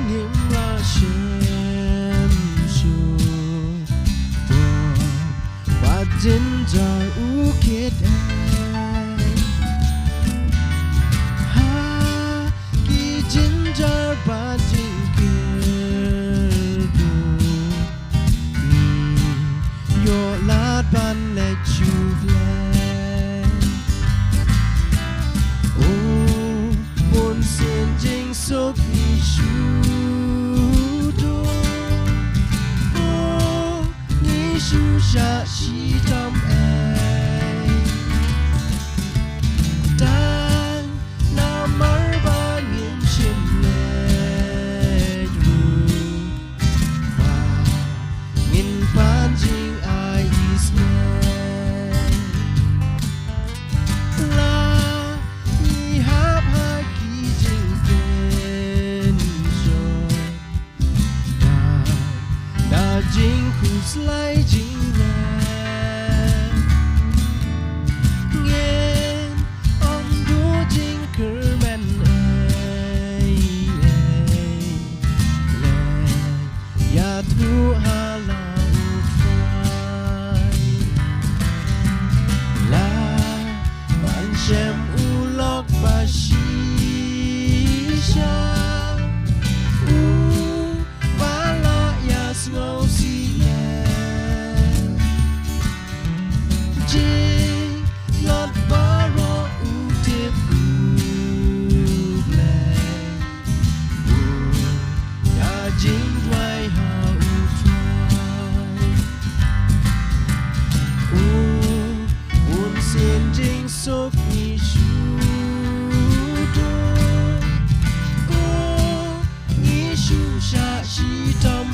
nghiêm là xem su và đến giờ u kết ha kỳ đến giờ và đến kia yo lát ban lệ chụp lên xin chính số Giêsu đó, Giêsu cha chỉ trong em, đang nằm ở bên những chim lệ và nhìn ban chính ai Israel là y hấp hai chính khúc lại chính là nghe ông đua chính cử men ấy ya thu hà la phai la bạn xem u lok ba shi sha ngô xì chinh lót bá rô u tiếp lệ ya chính quay hà u trai buồn xin chính số Giêsu đó Giêsu cha chỉ trong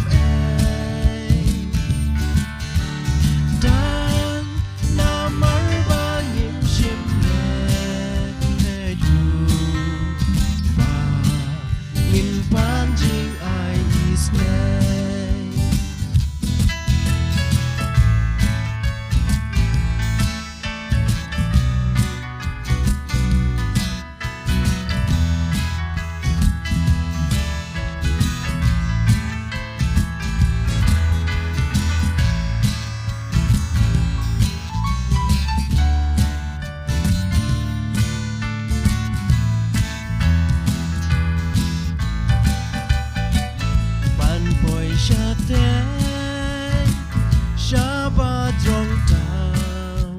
Sha ba trong tao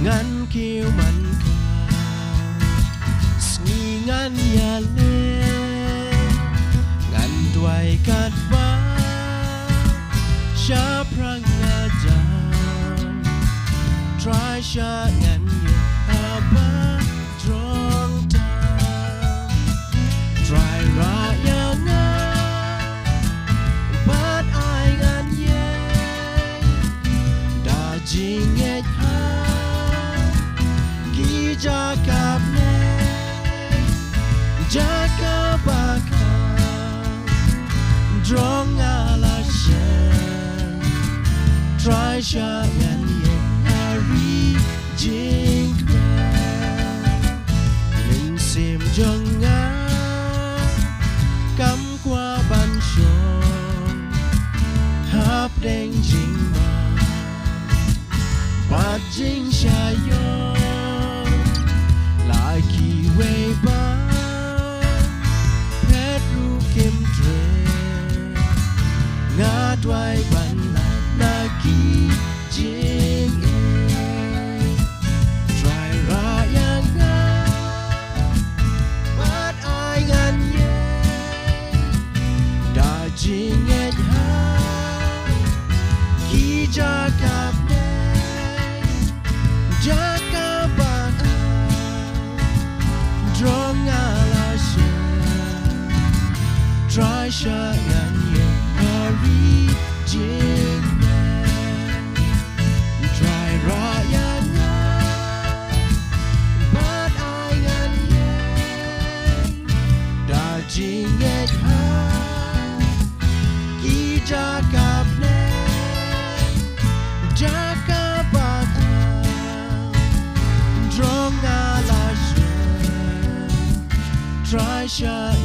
ngăn kêu man cao sni ngăn ya lên ngăn đuôi cát ba sha prang ya down try sha ngăn ya ba trong tao try ra ya chính hết ha khi cha cặp này cha cặp ba khang trong ala sen try cha ngàn nhẹ hari chính mình xem trong ngã cắm qua ban sông hấp đen chính và chính cha yo lại kỳ quay bán hết ru kim tre ngã đuôi bàn là na kỳ chính try ra yang ngã bắt ai ngăn nhé đã chính hết ha khi cha cặp Jakaban Drong ala sen Try sha yan ye hari jin Try ra yan but I yan da jing et ha ki jakab ne Jakaban Drong ala sen Try sha